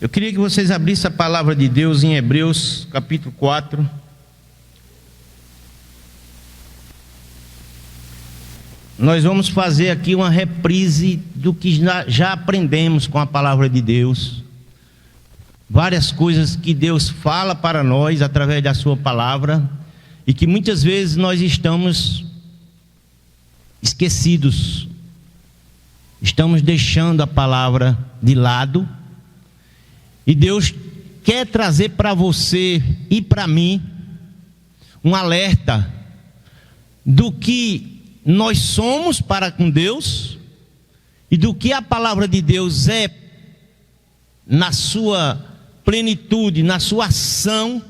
Eu queria que vocês abrissem a palavra de Deus em Hebreus, capítulo 4. Nós vamos fazer aqui uma reprise do que já aprendemos com a palavra de Deus. Várias coisas que Deus fala para nós através da sua palavra e que muitas vezes nós estamos esquecidos. Estamos deixando a palavra de lado. E Deus quer trazer para você e para mim um alerta do que nós somos para com Deus e do que a palavra de Deus é na sua plenitude, na sua ação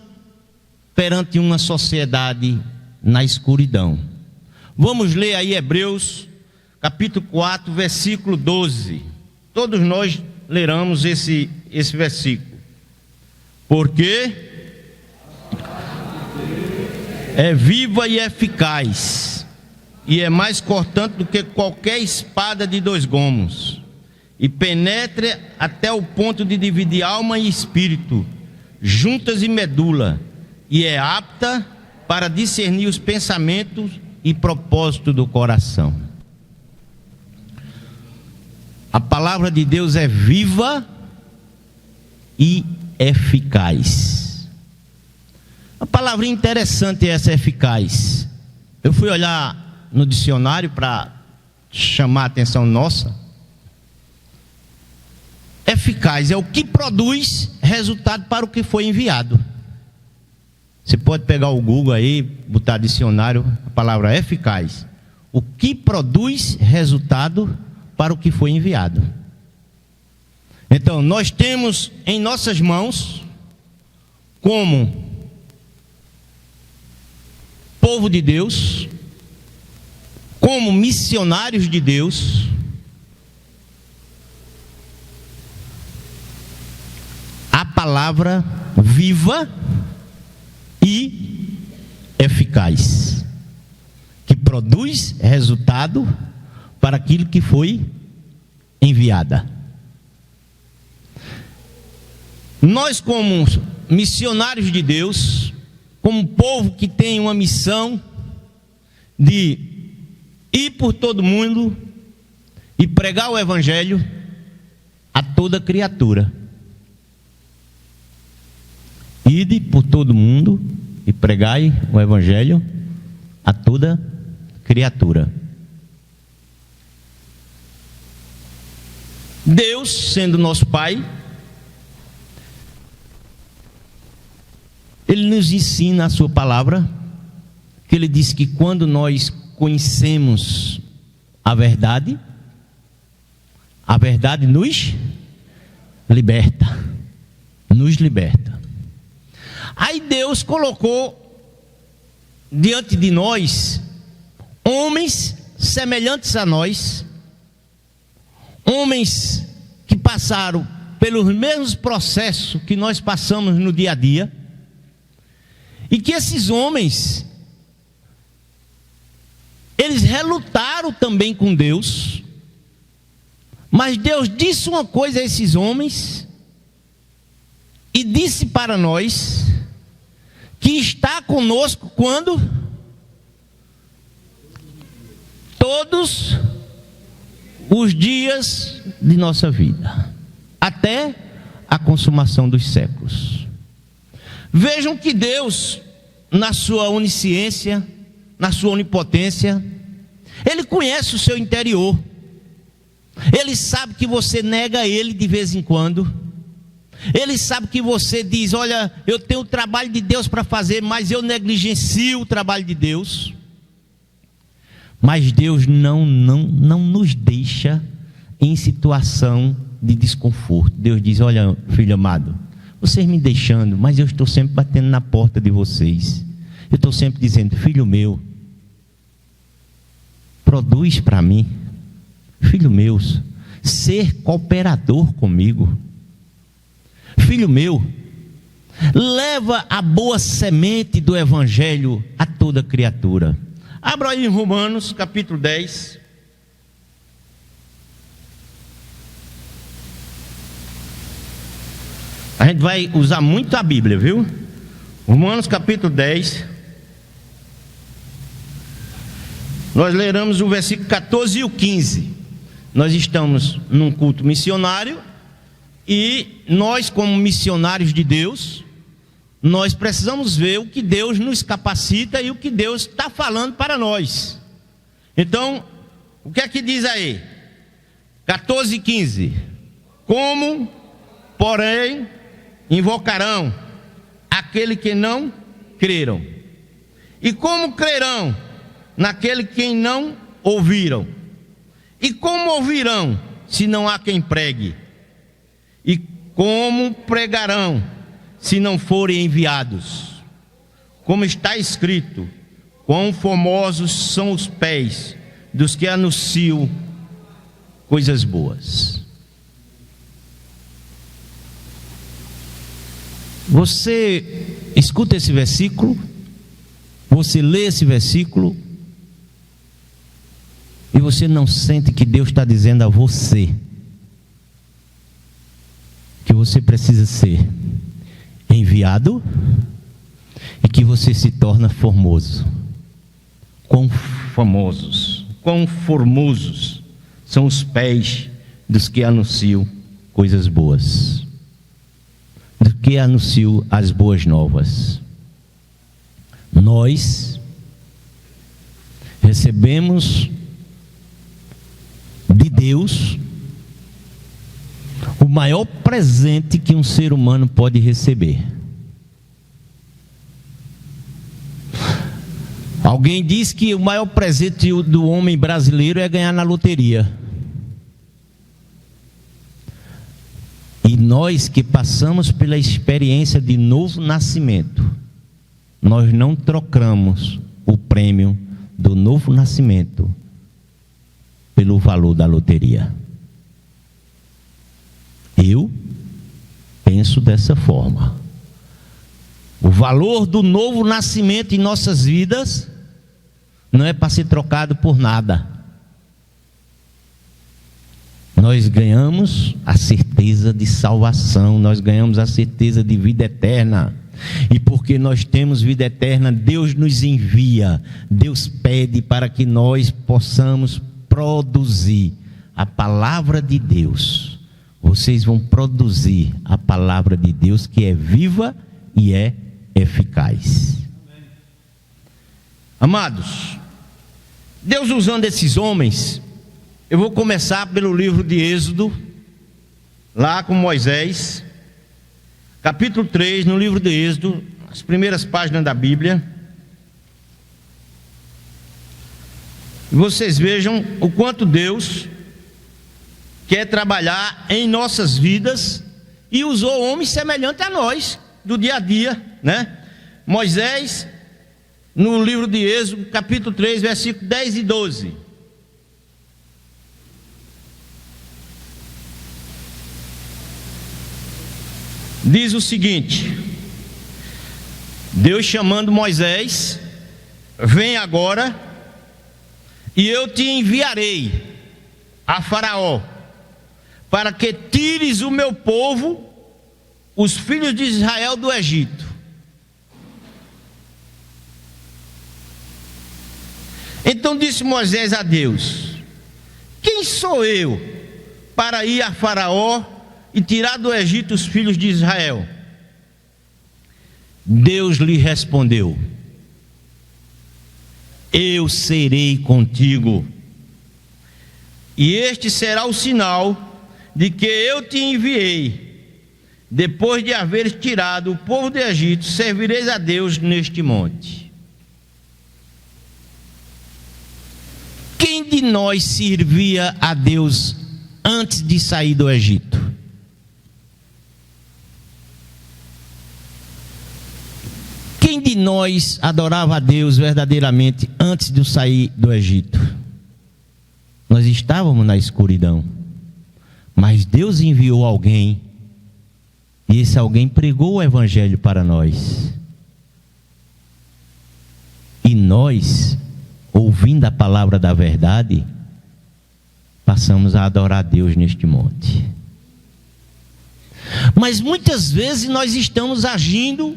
perante uma sociedade na escuridão. Vamos ler aí Hebreus capítulo 4, versículo 12. Todos nós leramos esse versículo. Porque é viva e eficaz, e é mais cortante do que qualquer espada de dois gumes, e penetra até o ponto de dividir alma e espírito, juntas e medula, e é apta para discernir os pensamentos e propósitos do coração. A palavra de Deus é viva e eficaz. A palavra interessante é essa, eficaz. Eu fui olhar no dicionário para chamar a atenção nossa. Eficaz é o que produz resultado para o que foi enviado. Você pode pegar o Google aí, botar dicionário, a palavra eficaz. O que produz resultado para o que foi enviado. Então, nós temos em nossas mãos, como povo de Deus, como missionários de Deus, a palavra viva e eficaz, que produz resultado para aquilo que foi enviada. Nós, como missionários de Deus, como povo que tem uma missão de ir por todo mundo e pregar o evangelho a toda criatura. Ide por todo mundo e pregai o evangelho a toda criatura. Deus, sendo nosso Pai, Ele nos ensina a sua palavra, que Ele diz que quando nós conhecemos a verdade nos liberta. Nos liberta. Aí Deus colocou diante de nós homens semelhantes a nós, homens que passaram pelos mesmos processos que nós passamos no dia a dia, e que esses homens, eles relutaram também com Deus, mas Deus disse uma coisa a esses homens, e disse para nós, que está conosco quando? Todos os dias de nossa vida, até a consumação dos séculos. Vejam que Deus, na sua onisciência, na sua onipotência, Ele conhece o seu interior. Ele sabe que você nega Ele de vez em quando. Ele sabe que você diz, olha, eu tenho o trabalho de Deus para fazer, mas eu negligencio o trabalho de Deus. Mas Deus não nos deixa em situação de desconforto. Deus diz, olha, filho amado, vocês me deixando, mas eu estou sempre batendo na porta de vocês. Eu estou sempre dizendo, filho meu, produz para mim. Filho meu, ser cooperador comigo. Filho meu, leva a boa semente do evangelho a toda criatura. Abra aí em Romanos capítulo 10. A gente vai usar muito a Bíblia, viu? Romanos capítulo 10. Nós leramos o versículo 14 e o 15. Nós estamos num culto missionário e nós, como missionários de Deus, nós precisamos ver o que Deus nos capacita e o que Deus está falando para nós. Então, o que é que diz aí? 14 e 15. Como, porém, invocarão aquele que não creram? E como crerão naquele que não ouviram? E como ouvirão se não há quem pregue? E como pregarão se não forem enviados? Como está escrito: quão formosos são os pés dos que anunciam coisas boas. Você escuta esse versículo, você lê esse versículo, e você não sente que Deus está dizendo a você que você precisa ser enviado e que você se torna formoso. Quão famosos, quão formosos são os pés dos que anunciam coisas boas, dos que anunciam as boas novas. Nós recebemos de Deus o maior presente que um ser humano pode receber. Alguém diz que o maior presente do homem brasileiro é ganhar na loteria. E nós que passamos pela experiência de novo nascimento, nós não trocamos o prêmio do novo nascimento pelo valor da loteria. Eu penso dessa forma. O valor do novo nascimento em nossas vidas não é para ser trocado por nada. Nós ganhamos a certeza de salvação, nós ganhamos a certeza de vida eterna. E porque nós temos vida eterna, Deus nos envia, Deus pede para que nós possamos produzir a palavra de Deus. Vocês vão produzir a palavra de Deus, que é viva e é eficaz. Amados, Deus usando esses homens, eu vou começar pelo livro de Êxodo, lá com Moisés, capítulo 3, no livro de Êxodo, as primeiras páginas da Bíblia. E vocês vejam o quanto Deus quer trabalhar em nossas vidas e usou homens semelhantes a nós, do dia a dia, né? Moisés, no livro de Êxodo, capítulo 3, versículos 10 e 12. Diz o seguinte: Deus chamando Moisés: vem agora, e eu te enviarei a Faraó, para que tires o meu povo, os filhos de Israel, do Egito. Então disse Moisés a Deus: quem sou eu para ir a Faraó e tirar do Egito os filhos de Israel? Deus lhe respondeu: eu serei contigo, e este será o sinal de que eu te enviei. Depois de haveres tirado o povo do Egito, servireis a Deus neste monte. Quem de nós servia a Deus antes de sair do Egito? Quem de nós adorava a Deus verdadeiramente antes de sair do Egito? Nós estávamos na escuridão, mas Deus enviou alguém, e esse alguém pregou o Evangelho para nós. E nós, ouvindo a palavra da verdade, passamos a adorar a Deus neste monte. Mas muitas vezes nós estamos agindo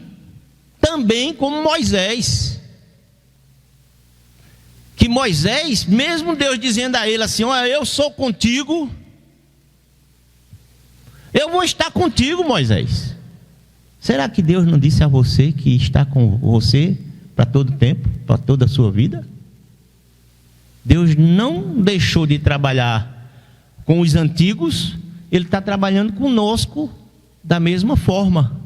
também como Moisés. Que Moisés, mesmo Deus dizendo a ele assim: olha, eu sou contigo, eu vou estar contigo, Moisés. Será que Deus não disse a você que está com você para todo tempo, para toda a sua vida? Deus não deixou de trabalhar com os antigos, Ele está trabalhando conosco da mesma forma.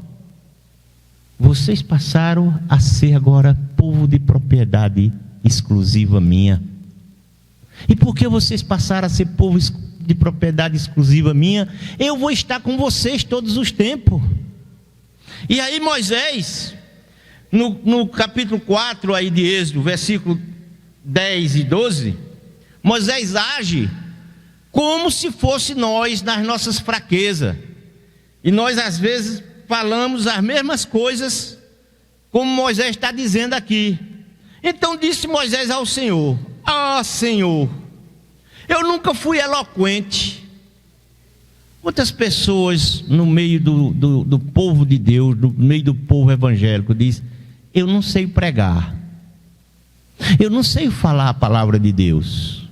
Vocês passaram a ser agora povo de propriedade exclusiva minha. E porque vocês passaram a ser povo de propriedade exclusiva minha, eu vou estar com vocês todos os tempos. E aí Moisés, no capítulo 4 aí de Êxodo, versículo 10 e 12, Moisés age como se fosse nós nas nossas fraquezas. E nós às vezes falamos as mesmas coisas como Moisés está dizendo aqui. Então disse Moisés ao Senhor: ah, Senhor, eu nunca fui eloquente. Quantas pessoas no meio do povo de Deus, no meio do povo evangélico, diz: eu não sei pregar, eu não sei falar a palavra de Deus,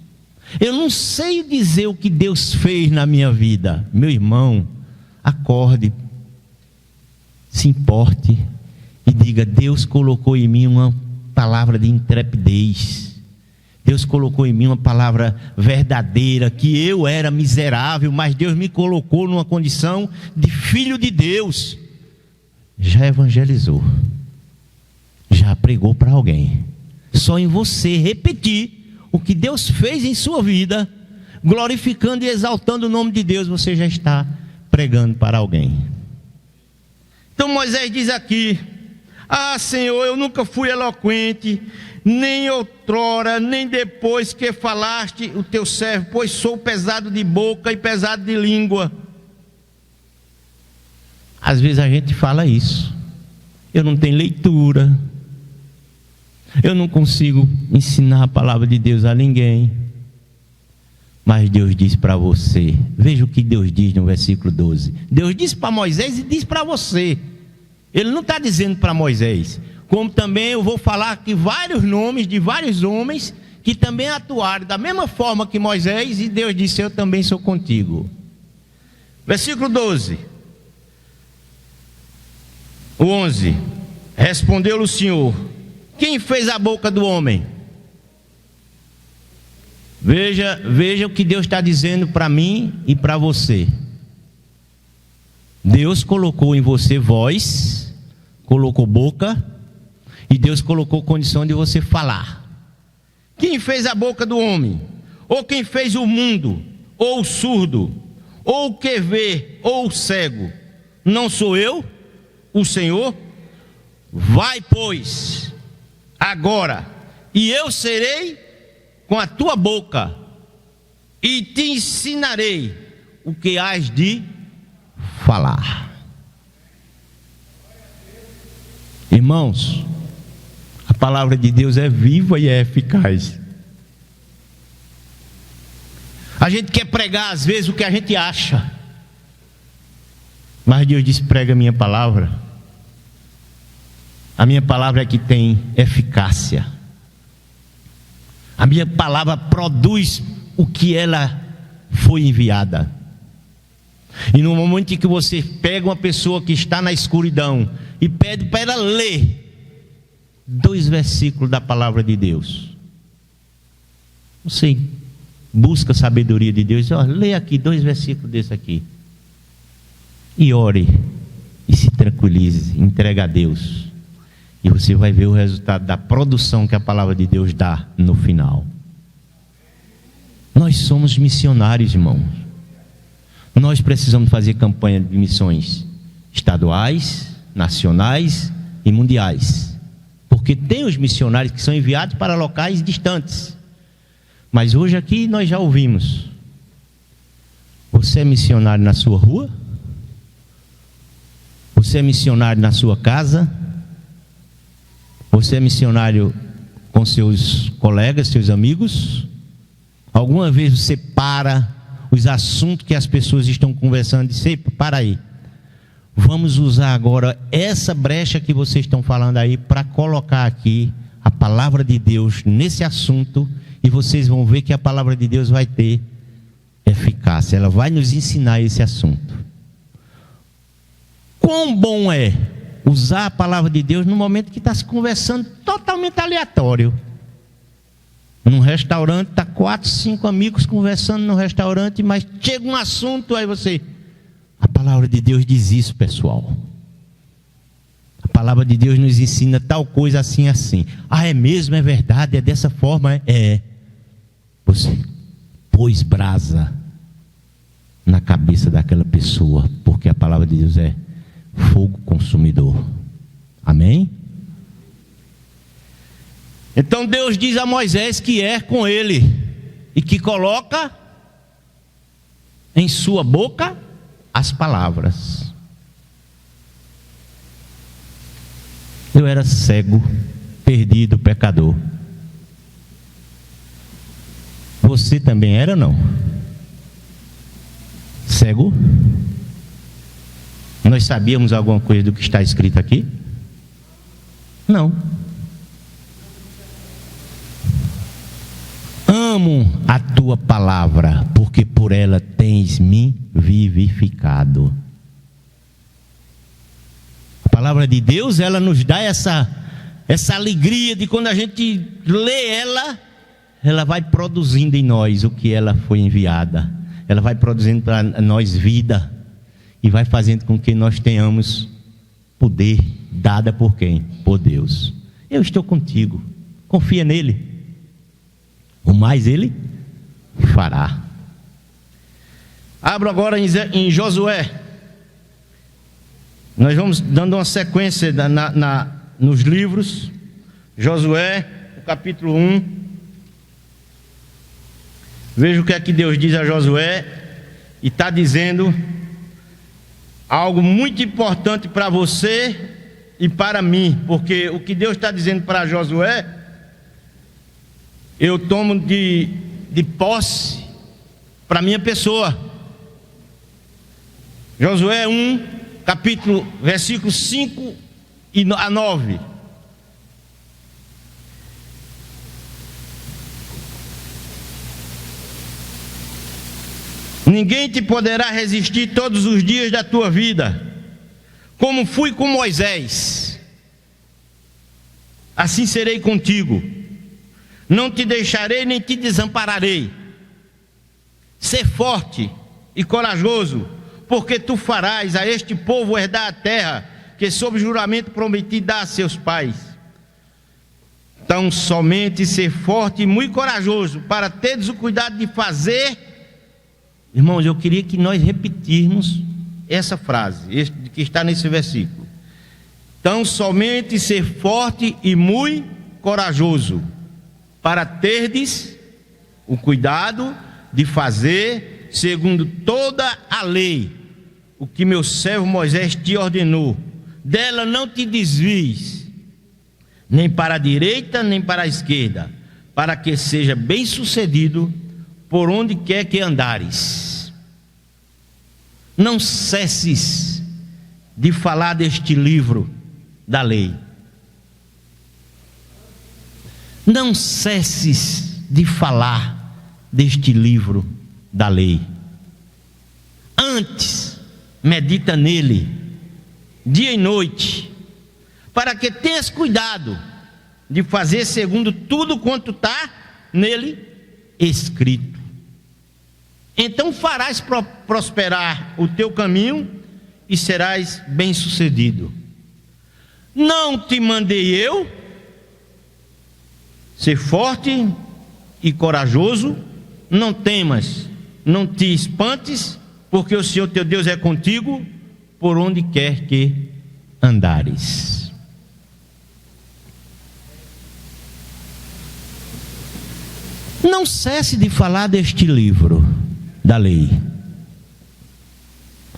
eu não sei dizer o que Deus fez na minha vida. Meu irmão, acorde, se importe e diga: Deus colocou em mim uma palavra de intrepidez. Deus colocou em mim uma palavra verdadeira, que eu era miserável, mas Deus me colocou numa condição de filho de Deus. Já evangelizou, já pregou para alguém. Só em você repetir o que Deus fez em sua vida, glorificando e exaltando o nome de Deus, você já está pregando para alguém. Então Moisés diz aqui: ah, Senhor, eu nunca fui eloquente, nem outrora, nem depois que falaste o teu servo, pois sou pesado de boca e pesado de língua. Às vezes a gente fala isso: eu não tenho leitura, eu não consigo ensinar a palavra de Deus a ninguém. Mas Deus diz para você, veja o que Deus diz no versículo 12. Deus diz para Moisés e diz para você. Ele não está dizendo para Moisés, como também eu vou falar aqui vários nomes de vários homens que também atuaram da mesma forma que Moisés, e Deus disse: eu também sou contigo. Versículo 12, o 11: respondeu-lhe o Senhor: quem fez a boca do homem? Veja o que Deus está dizendo para mim e para você. Deus colocou em você voz, colocou boca, e Deus colocou condição de você falar. Quem fez a boca do homem? Ou quem fez o mundo? Ou o surdo? Ou o que vê? Ou o cego? Não sou eu, o Senhor? Vai, pois, agora, e eu serei com a tua boca, e te ensinarei o que hás de falar. Irmãos, a palavra de Deus é viva e é eficaz. A gente quer pregar às vezes o que a gente acha, mas Deus diz: prega a minha palavra. A minha palavra é que tem eficácia. A minha palavra produz o que ela foi enviada. E no momento em que você pega uma pessoa que está na escuridão e pede para ela ler 2 versículos da palavra de Deus, você busca a sabedoria de Deus, lê aqui 2 versículos desse aqui, e ore, e se tranquilize, entrega a Deus, e você vai ver o resultado da produção que a palavra de Deus dá no final. Nós somos missionários, irmãos. Nós precisamos fazer campanha de missões estaduais, nacionais e mundiais, porque tem os missionários que são enviados para locais distantes. Mas hoje aqui nós já ouvimos: você é missionário na sua rua? Você é missionário na sua casa? Você é missionário com seus colegas, seus amigos? Alguma vez você para os assuntos que as pessoas estão conversando e diz: para aí, vamos usar agora essa brecha que vocês estão falando aí para colocar aqui a palavra de Deus nesse assunto, e vocês vão ver que a palavra de Deus vai ter eficácia, ela vai nos ensinar esse assunto. Quão bom é usar a palavra de Deus no momento que está se conversando totalmente aleatório. Num restaurante, está 4, 5 amigos conversando no restaurante, mas chega um assunto, aí você... A palavra de Deus diz isso, pessoal. A palavra de Deus nos ensina tal coisa assim, assim. Ah, é mesmo, é verdade, é dessa forma? É. Você pôs brasa na cabeça daquela pessoa, porque a palavra de Deus é fogo consumidor. Amém? Então Deus diz a Moisés que é com ele, e que coloca em sua boca as palavras. Eu era cego, perdido, pecador. Você também era ou não? Cego? Nós sabíamos alguma coisa do que está escrito aqui? Não. Amo a tua palavra, porque por ela tens me vivificado. A palavra de Deus, ela nos dá essa alegria de quando a gente lê ela vai produzindo em nós o que ela foi enviada. Ela vai produzindo para nós vida, e vai fazendo com que nós tenhamos poder, dada por quem? Por Deus. Eu estou contigo, confia nele, o mais ele fará. Abro agora em Josué. Nós vamos dando uma sequência nos livros. Josué, no capítulo 1. Veja o que é que Deus diz a Josué, e está dizendo algo muito importante para você e para mim, porque o que Deus está dizendo para Josué, eu tomo de posse para minha pessoa. Josué 1, capítulo, versículos 5 a 9. Ninguém te poderá resistir todos os dias da tua vida. Como fui com Moisés, assim serei contigo. Não te deixarei nem te desampararei. Ser forte e corajoso, porque tu farás a este povo herdar a terra que sob juramento prometi dar a seus pais. Então somente ser forte e muito corajoso, para teres o cuidado de fazer. Irmãos, eu queria que nós repetirmos essa frase, que está nesse versículo. Então somente ser forte e muito corajoso, para terdes o cuidado de fazer segundo toda a lei, o que meu servo Moisés te ordenou. Dela não te desvies, nem para a direita, nem para a esquerda, para que seja bem sucedido por onde quer que andares. Não cesses de falar deste livro da lei. Não cesses de falar deste livro da lei. Antes, medita nele, dia e noite, para que tenhas cuidado de fazer segundo tudo quanto está nele escrito. Então farás prosperar o teu caminho e serás bem-sucedido. Não te mandei eu ser forte e corajoso? Não temas, não te espantes, porque o Senhor teu Deus é contigo por onde quer que andares. Não cesse de falar deste livro da lei.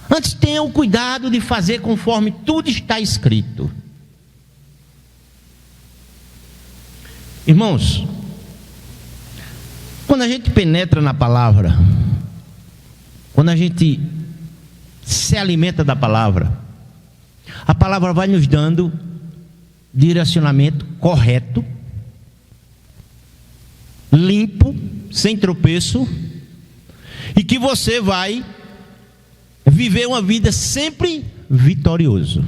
Antes, tenha o cuidado de fazer conforme tudo está escrito. Irmãos, quando a gente penetra na palavra, quando a gente se alimenta da palavra, A palavra vai nos dando direcionamento correto, limpo, sem tropeço, e que você vai viver uma vida sempre vitorioso,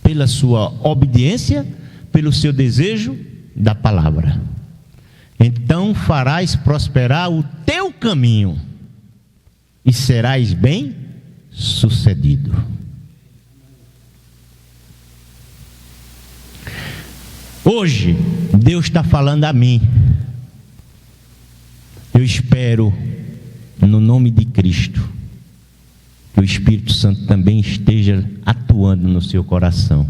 pela sua obediência, pelo seu desejo da palavra. Então farás prosperar o teu caminho e serás bem sucedido. Hoje Deus está falando a mim. Eu espero, no nome de Cristo, que o Espírito Santo também esteja atuando no seu coração,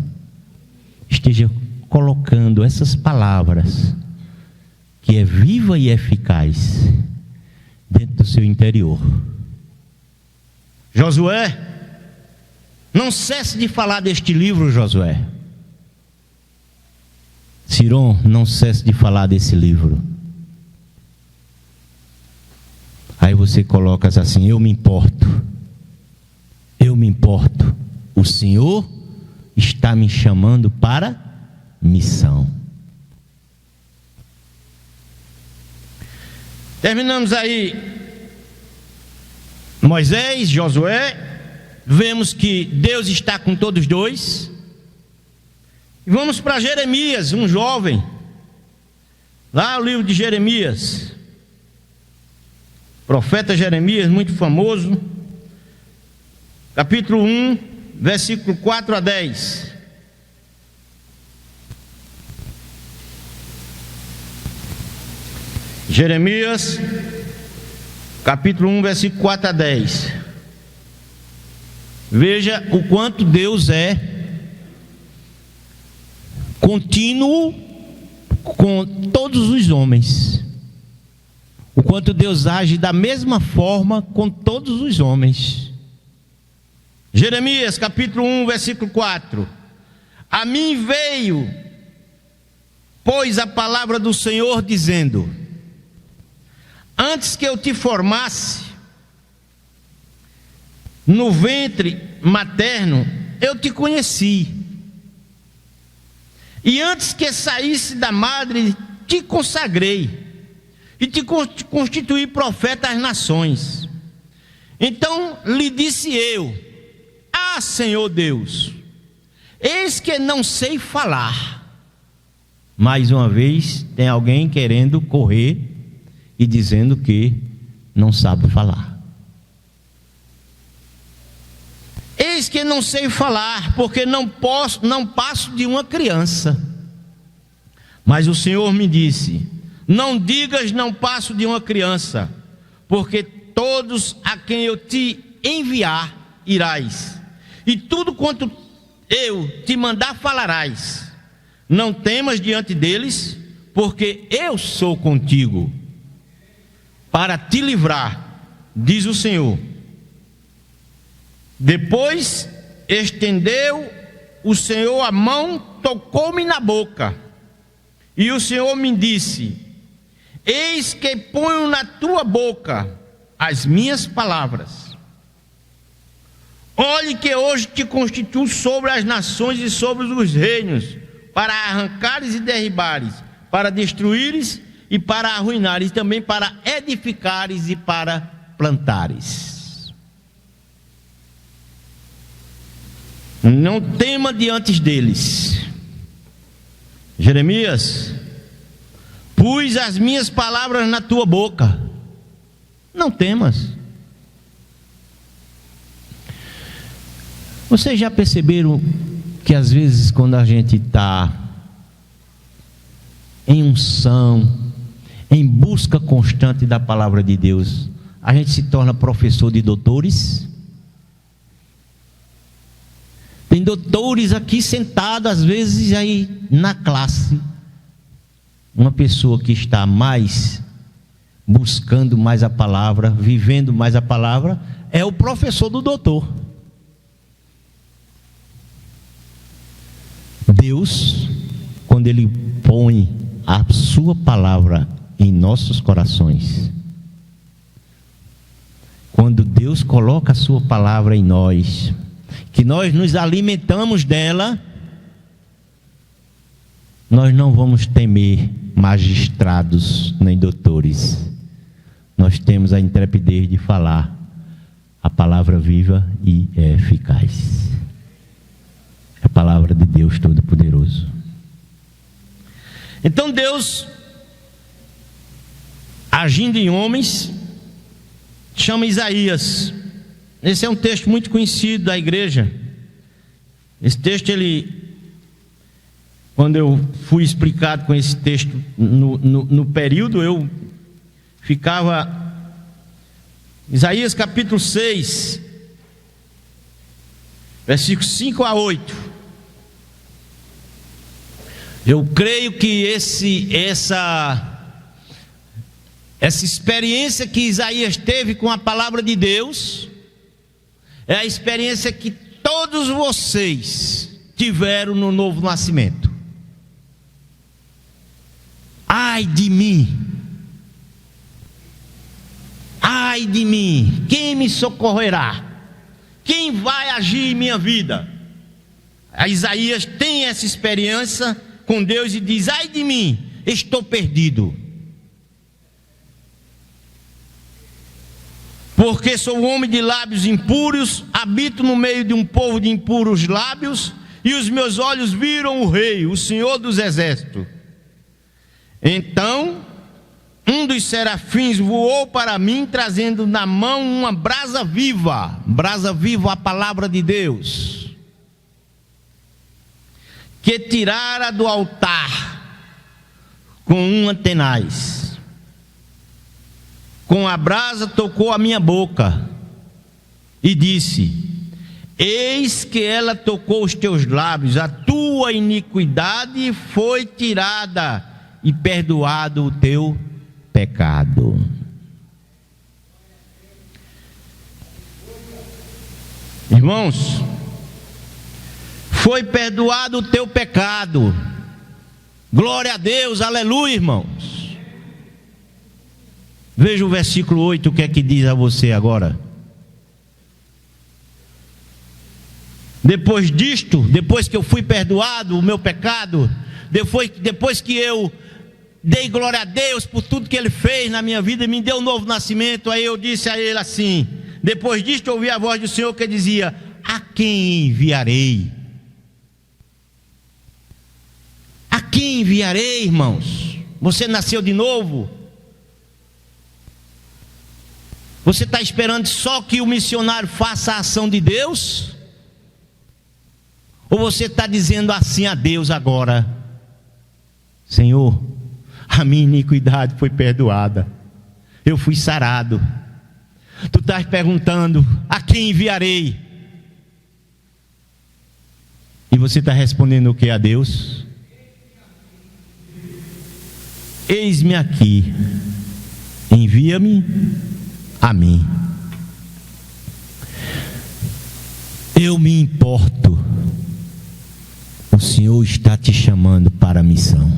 esteja colocando essas palavras, que é viva e eficaz, dentro do seu interior. Josué, não cesse de falar deste livro, Josué. Ciron, não cesse de falar desse livro. Aí você coloca assim: eu me importo. Eu me importo. O Senhor está me chamando para missão. Terminamos aí Moisés, Josué. Vemos que Deus está com todos dois. E vamos para Jeremias, um jovem. Lá o livro de Jeremias. Profeta Jeremias, muito famoso. Capítulo 1, versículo 4 a 10. Jeremias, capítulo 1, versículo 4 a 10. Veja o quanto Deus é contínuo com todos os homens. O quanto Deus age da mesma forma com todos os homens. Jeremias, capítulo 1, versículo 4. A mim veio, pois, a palavra do Senhor, dizendo: antes que eu te formasse no ventre materno, eu te conheci. E antes que saísse da madre, te consagrei e te constituí profeta às nações. Então lhe disse eu: ah, Senhor Deus, eis que não sei falar. Mais uma vez tem alguém querendo correr e dizendo que não sabe falar. Eis que não sei falar, porque não passo de uma criança. Mas o Senhor me disse: não digas não passo de uma criança, porque todos a quem eu te enviar irás, e tudo quanto eu te mandar falarás. Não temas diante deles, porque eu sou contigo, para te livrar, diz o Senhor. Depois estendeu o Senhor a mão, tocou-me na boca, e o Senhor me disse: eis que ponho na tua boca as minhas palavras. Olhe que hoje te constituo sobre as nações e sobre os reinos, para arrancares e derribares, para destruíres e para arruinares, também para edificares e para plantares. Não tema diante deles. Jeremias, pus as minhas palavras na tua boca. Não temas. Vocês já perceberam que às vezes quando a gente está em unção, em busca constante da palavra de Deus, a gente se torna professor de doutores? Tem doutores aqui sentados, às vezes aí na classe. Uma pessoa que está mais buscando mais a palavra, vivendo mais a palavra, é o professor do doutor. Deus, quando Ele põe a sua palavra em nossos corações, quando Deus coloca a sua palavra em nós, que nós nos alimentamos dela, nós não vamos temer magistrados nem doutores. Nós temos a intrepidez de falar a palavra viva e eficaz. É a palavra de Deus Todo-Poderoso. Então Deus, agindo em homens, chama Isaías. Esse é um texto muito conhecido da igreja. Esse texto, quando eu fui explicado com esse texto no período, eu ficava... Isaías capítulo 6, versículos 5 a 8. Eu creio que essa experiência que Isaías teve com a palavra de Deus é a experiência que todos vocês tiveram no novo nascimento. Ai de mim! Ai de mim, quem me socorrerá? Quem vai agir em minha vida? A Isaías tem essa experiência com Deus e diz: ai de mim, estou perdido. Porque sou homem de lábios impuros, habito no meio de um povo de impuros lábios, e os meus olhos viram o Rei, o Senhor dos Exércitos. Então um dos serafins voou para mim, trazendo na mão uma brasa viva, a palavra de Deus, que tirara do altar com uma tenaz. Com a brasa tocou a minha boca e disse: eis que ela tocou os teus lábios, a tua iniquidade foi tirada e perdoado o teu pecado. Irmãos, foi perdoado o teu pecado. Glória a Deus, aleluia, irmãos. Veja o versículo 8, o que é que diz a você agora. Depois disto, depois que eu fui perdoado o meu pecado, depois que eu dei glória a Deus por tudo que Ele fez na minha vida e me deu um novo nascimento, aí eu disse a Ele assim: depois disto ouvi a voz do Senhor que dizia: a quem enviarei? A quem enviarei, irmãos? Você nasceu de novo? Você está esperando só que o missionário faça a ação de Deus? Ou você está dizendo assim a Deus agora: Senhor, a minha iniquidade foi perdoada, eu fui sarado. Tu estás perguntando: a quem enviarei? E você está respondendo o que a Deus? Eis-me aqui, envia-me a mim. Eu me importo, o Senhor está te chamando para a missão.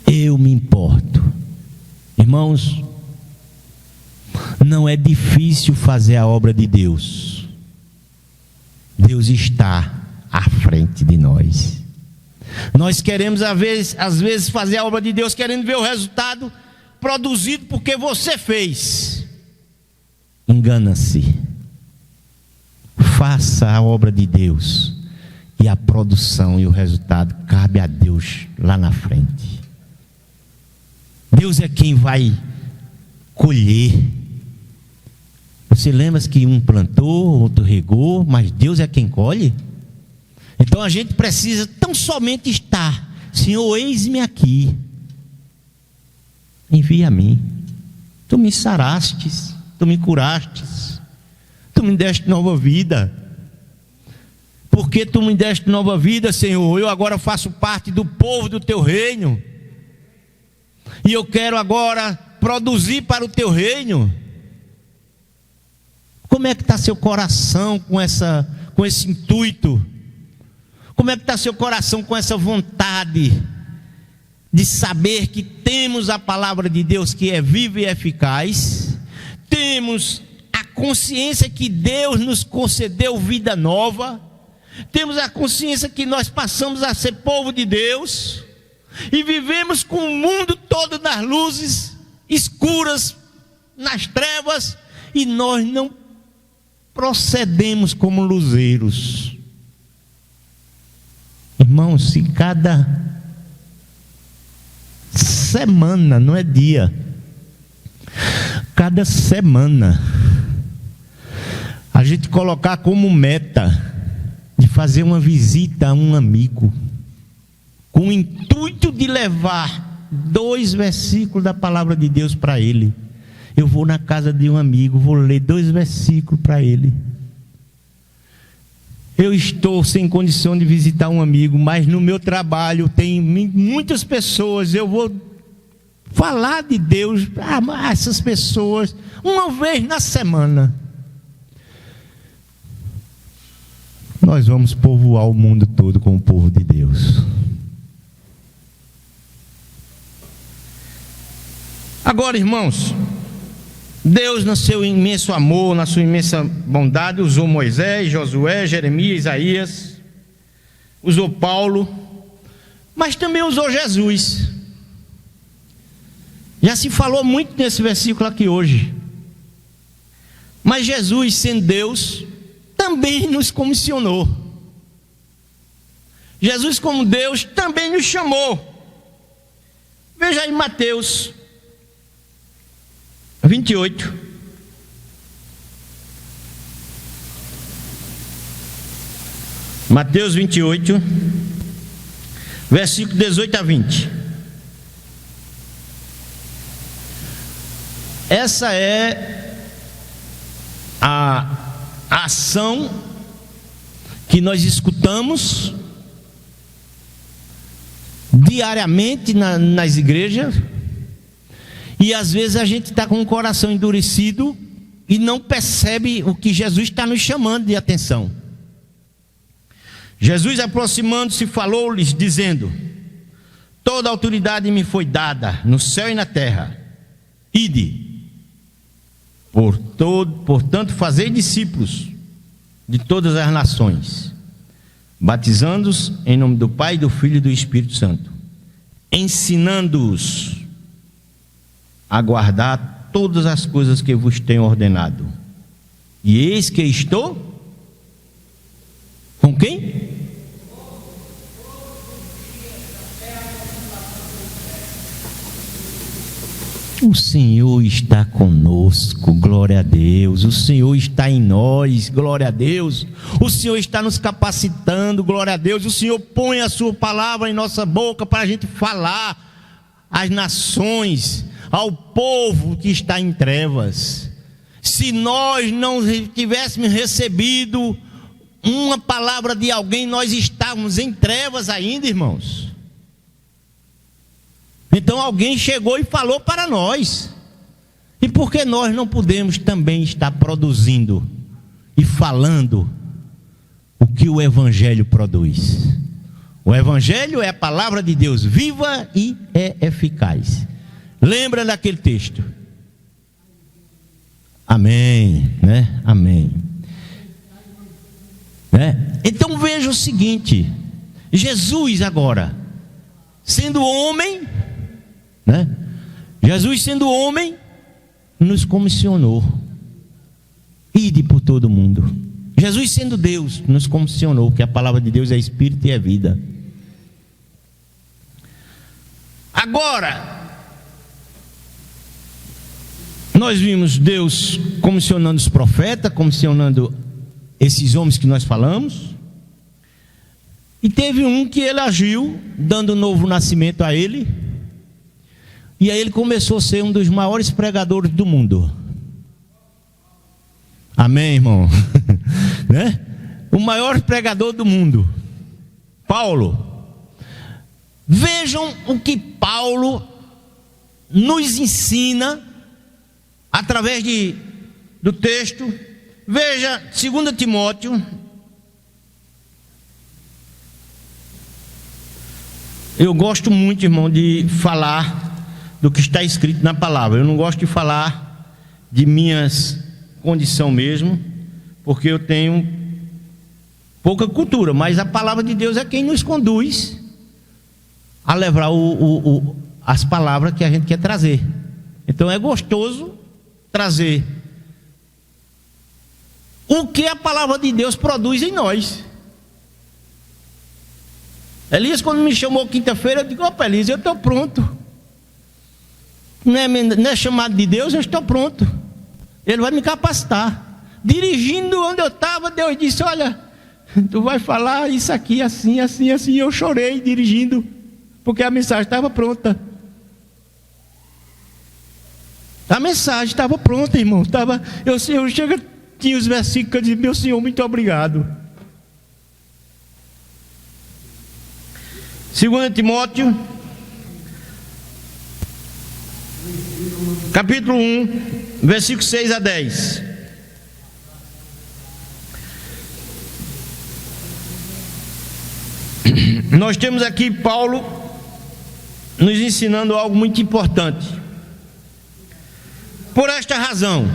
Eu me importo. Irmãos, não é difícil fazer a obra de Deus. Deus está à frente de nós. Nós queremos às vezes fazer a obra de Deus querendo ver o resultado produzido porque você fez. Engana-se. Faça a obra de Deus e a produção e o resultado cabe a Deus lá na frente. Deus é quem vai colher. Você lembra que um plantou, outro regou, mas Deus é quem colhe? Então a gente precisa tão somente estar: Senhor, eis-me aqui, envia a mim. Tu me sarastes, tu me curastes, tu me deste nova vida. Porque tu me deste nova vida, Senhor, eu agora faço parte do povo do teu reino, e eu quero agora produzir para o teu reino. Como é que está seu coração com esse intuito? Como é que está seu coração com essa vontade de saber que temos a palavra de Deus que é viva e eficaz, temos a consciência que Deus nos concedeu vida nova, temos a consciência que nós passamos a ser povo de Deus, e vivemos com o mundo todo nas luzes escuras, nas trevas, e nós não procedemos como luzeiros. Irmãos, se cada semana, não é dia, cada semana a gente colocar como meta de fazer uma visita a um amigo, com o intuito de levar 2 versículos da palavra de Deus para ele. Eu vou na casa de um amigo, vou ler 2 versículos para ele. Eu estou sem condição de visitar um amigo, mas no meu trabalho tem muitas pessoas, eu vou falar de Deus para essas pessoas uma vez na semana. Nós vamos povoar o mundo todo com o povo de Deus. Agora, irmãos, Deus, no seu imenso amor, na sua imensa bondade, usou Moisés, Josué, Jeremias, Isaías, usou Paulo, mas também usou Jesus. Já se falou muito nesse versículo aqui hoje. Mas Jesus, sendo Deus, também nos comissionou. Jesus, como Deus, também nos chamou. Veja aí Mateus 28. Mateus 28, versículo 18 a 20. Essa é a ação que nós escutamos diariamente nas igrejas. E às vezes a gente está com o coração endurecido e não percebe o que Jesus está nos chamando de atenção. Jesus, aproximando-se, falou-lhes, dizendo: toda autoridade me foi dada no céu e na terra. Ide, portanto, fazei discípulos de todas as nações, batizando-os em nome do Pai, do Filho e do Espírito Santo, ensinando-os a guardar todas as coisas que vos tenho ordenado. E eis que estou com quem? O Senhor está conosco, glória a Deus. O Senhor está em nós, glória a Deus. O Senhor está nos capacitando, glória a Deus. O Senhor põe a sua palavra em nossa boca para a gente falar às nações, ao povo que está em trevas. Se nós não tivéssemos recebido uma palavra de alguém, nós estávamos em trevas ainda, irmãos. Então alguém chegou e falou para nós. E por que nós não podemos também estar produzindo e falando o que o Evangelho produz? O Evangelho é a palavra de Deus viva e é eficaz. Lembra daquele texto? Amém, né? Amém. Né? Então veja o seguinte: Jesus agora, sendo homem, né? Jesus, sendo homem, nos comissionou: ide por todo mundo. Jesus, sendo Deus, nos comissionou, que a palavra de Deus é espírito e é vida. Agora, nós vimos Deus comissionando os profetas, comissionando esses homens que nós falamos. E teve um que ele agiu, dando novo nascimento a ele. E aí ele começou a ser um dos maiores pregadores do mundo. Amém, irmão? Né? O maior pregador do mundo, Paulo. Vejam o que Paulo nos ensina através do texto. Veja 2 Timóteo. Eu gosto muito, irmão, de falar do que está escrito na palavra. Eu não gosto de falar de minhas condição mesmo, porque eu tenho pouca cultura, mas a palavra de Deus é quem nos conduz a levar as palavras que a gente quer trazer. Então é gostoso trazer o que a palavra de Deus produz em nós. Elias, quando me chamou quinta-feira, eu digo: opa, Elias, eu estou pronto. Não é chamado de Deus, eu estou pronto. Ele vai me capacitar. Dirigindo onde eu estava, Deus disse: olha, tu vai falar isso aqui, assim, assim, assim. Eu chorei dirigindo, porque a mensagem estava pronta. A mensagem estava pronta, irmão. Eu tinha os versículos que eu disse: meu Senhor, muito obrigado. 2 Timóteo, capítulo 1, versículos 6 a 10. Nós temos aqui Paulo nos ensinando algo muito importante. Por esta razão,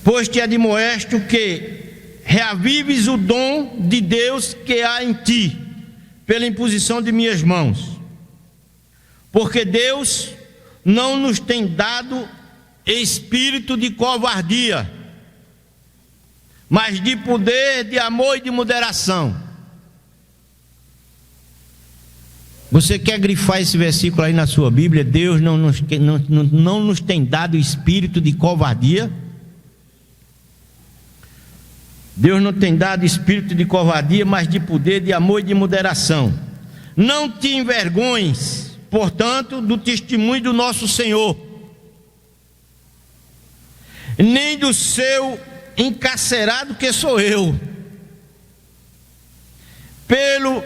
pois te admoesto que reavives o dom de Deus que há em ti, pela imposição de minhas mãos. Porque Deus não nos tem dado espírito de covardia, mas de poder, de amor e de moderação. Você quer grifar esse versículo aí na sua Bíblia? Deus não nos tem dado espírito de covardia. Deus não tem dado espírito de covardia, mas de poder, de amor e de moderação. Não te envergonhes, portanto, do testemunho do nosso Senhor, nem do seu encarcerado que sou eu. Pelo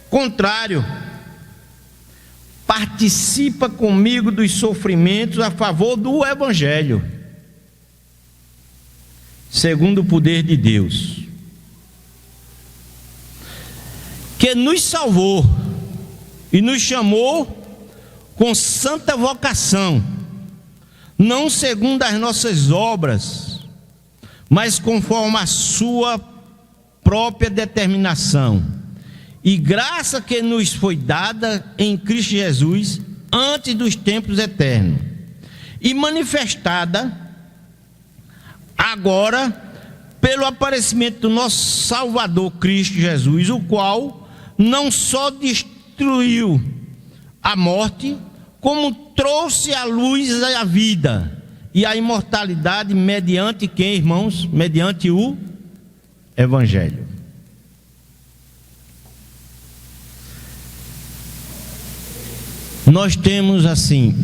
contrário, participa comigo dos sofrimentos a favor do Evangelho, segundo o poder de Deus, que nos salvou e nos chamou com santa vocação, não segundo as nossas obras, mas conforme a sua própria determinação e graça que nos foi dada em Cristo Jesus antes dos tempos eternos, e manifestada agora pelo aparecimento do nosso Salvador Cristo Jesus, o qual não só destruiu a morte, como trouxe à luz a vida e a imortalidade mediante quem, irmãos? Mediante o Evangelho. Nós temos assim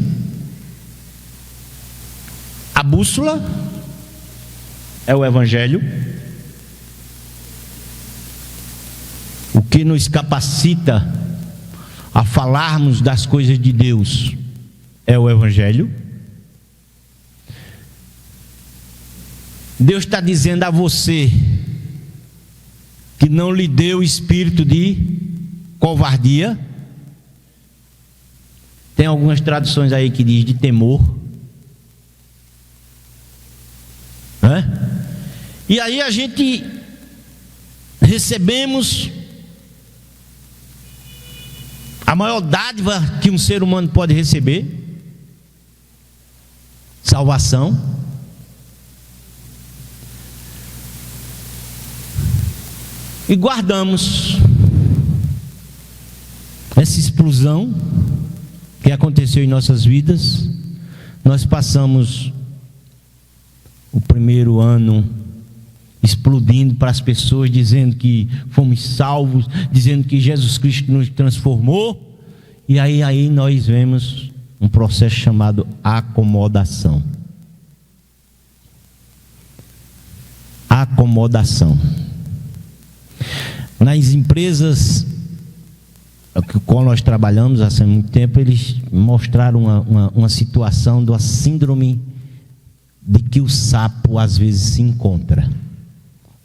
a bússola é o Evangelho, o que nos capacita a falarmos das coisas de Deus é o Evangelho. Deus está dizendo a você que não lhe deu espírito de covardia. Tem algumas traduções aí que diz de temor, né? E aí a gente recebemos a maior dádiva que um ser humano pode receber: salvação. E guardamos essa explosão que aconteceu em nossas vidas. Nós passamos o primeiro ano explodindo para as pessoas, dizendo que fomos salvos, dizendo que Jesus Cristo nos transformou. E aí nós vemos um processo chamado acomodação. Acomodação. Nas empresas com a qual nós trabalhamos há muito tempo, eles mostraram uma situação da síndrome de que o sapo às vezes se encontra.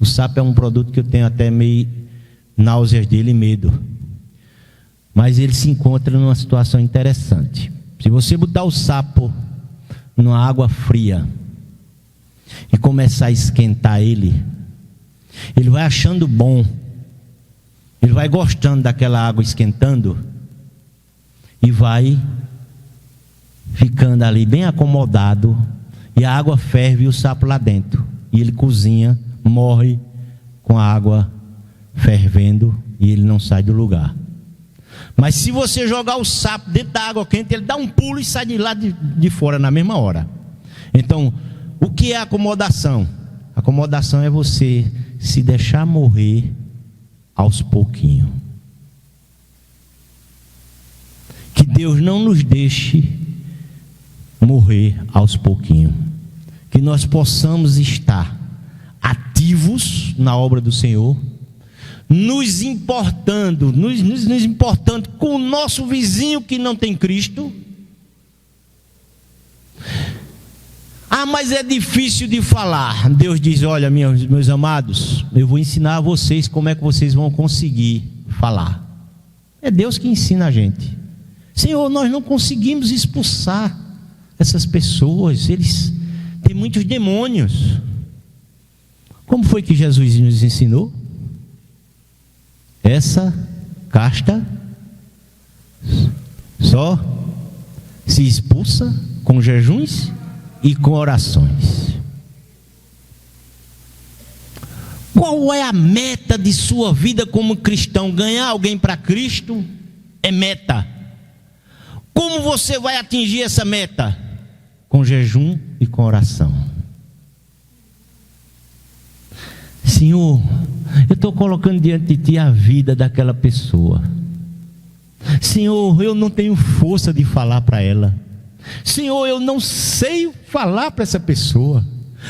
O sapo é um produto que eu tenho até meio náuseas dele e medo, mas ele se encontra numa situação interessante. Se você botar o sapo numa água fria e começar a esquentar ele, ele vai achando bom, ele vai gostando daquela água esquentando e vai ficando ali bem acomodado, e a água ferve e o sapo lá dentro, e ele cozinha, morre com a água fervendo e ele não sai do lugar. Mas se você jogar o sapo dentro da água quente, ele dá um pulo e sai de lá de fora na mesma hora. Então, o que é acomodação? Acomodação é você se deixar morrer aos pouquinhos. Que Deus não nos deixe morrer aos pouquinhos. Que nós possamos estar ativos na obra do Senhor, nos importando com o nosso vizinho que não tem Cristo. Ah, mas é difícil de falar. Deus diz: olha, meus amados, eu vou ensinar a vocês como é que vocês vão conseguir falar. É Deus que ensina a gente. Senhor, nós não conseguimos expulsar essas pessoas, eles têm muitos demônios. Como foi que Jesus nos ensinou? Essa casta só se expulsa com jejuns e com orações. Qual é a meta de sua vida como cristão? Ganhar alguém para Cristo é meta. Como você vai atingir essa meta? Com jejum e com oração. Senhor, eu estou colocando diante de Ti a vida daquela pessoa. Senhor, eu não tenho força de falar para ela. Senhor, eu não sei falar para essa pessoa,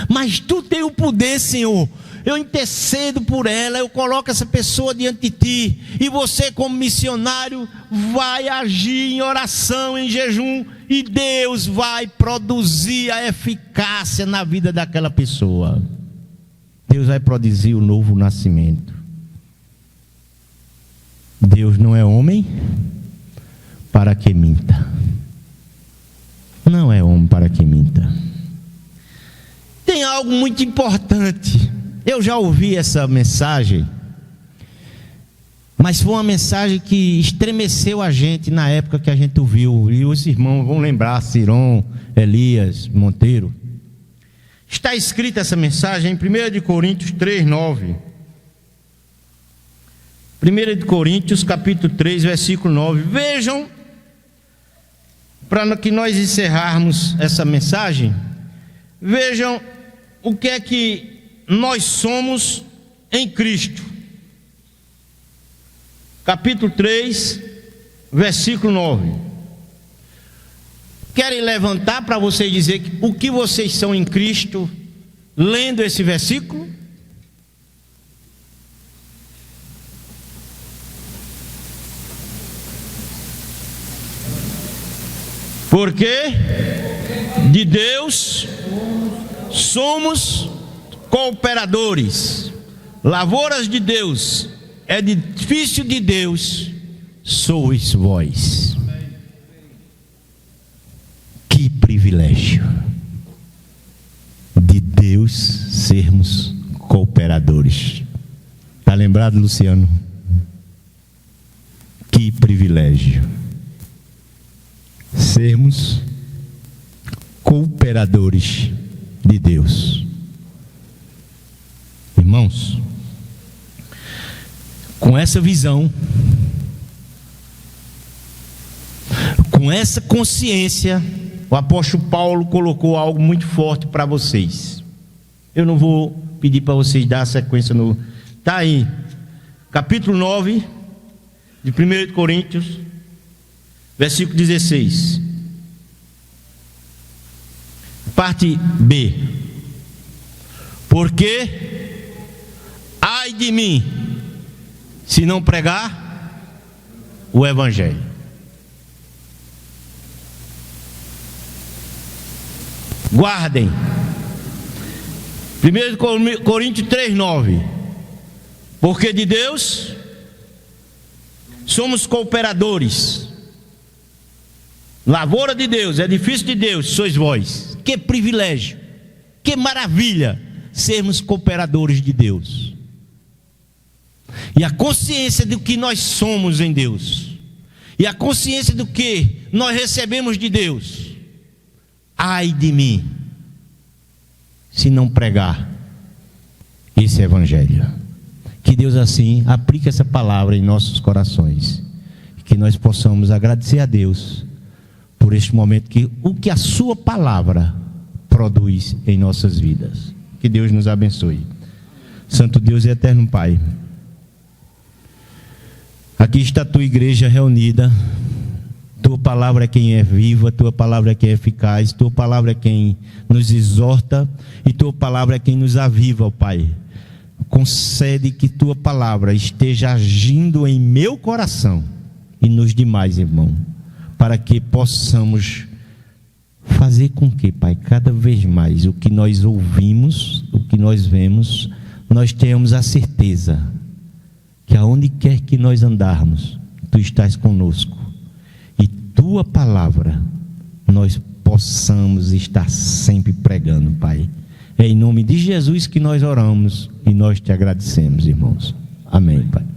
mas Tu tem o poder, Senhor. Eu intercedo por ela, eu coloco essa pessoa diante de Ti, e você, como missionário, vai agir em oração, em jejum, e Deus vai produzir a eficácia na vida daquela pessoa. Deus vai produzir o novo nascimento. Deus não é homem para que minta. Não é homem para que minta. Tem algo muito importante. Eu já ouvi essa mensagem, mas foi uma mensagem que estremeceu a gente na época que a gente ouviu. E os irmãos vão lembrar, Ciron, Elias, Monteiro. Está escrita essa mensagem em 1 Coríntios 3:9. 1 Coríntios capítulo 3, versículo 9. Vejam, para que nós encerrarmos essa mensagem, vejam o que é que nós somos em Cristo. Capítulo 3, versículo 9. Querem levantar para vocês dizer o que vocês são em Cristo, lendo esse versículo? Porque de Deus somos cooperadores, lavouras de Deus, edifício de Deus sois vós. Que privilégio de Deus sermos cooperadores. Está lembrado, Luciano? Que privilégio sermos cooperadores de Deus. Irmãos, com essa visão, com essa consciência, o apóstolo Paulo colocou algo muito forte para vocês. Eu não vou pedir para vocês dar a sequência no... Está aí, capítulo 9 de 1 Coríntios, versículo 16. Parte B. Porque ai de mim, se não pregar o Evangelho. Guardem 1 Coríntios 3:9. Porque de Deus somos cooperadores, lavoura de Deus, edifício de Deus sois vós. Que privilégio, Que maravilha sermos cooperadores de Deus. E a consciência do que nós somos em Deus, e a consciência do que nós recebemos de Deus. Ai de mim, se não pregar esse evangelho. Que Deus assim aplique essa palavra em nossos corações, que nós possamos agradecer a Deus por este momento, que o que a sua palavra produz em nossas vidas. Que Deus nos abençoe. Santo Deus e eterno Pai, aqui está a tua igreja reunida. Tua palavra é quem é viva, tua palavra é quem é eficaz, tua palavra é quem nos exorta, e tua palavra é quem nos aviva, ó Pai. Concede que tua palavra esteja agindo em meu coração e nos demais, irmão, para que possamos fazer com que, Pai, cada vez mais o que nós ouvimos, o que nós vemos, nós tenhamos a certeza que aonde quer que nós andarmos, tu estás conosco, e tua palavra nós possamos estar sempre pregando, Pai. É em nome de Jesus que nós oramos e nós te agradecemos, irmãos. Amém, Pai.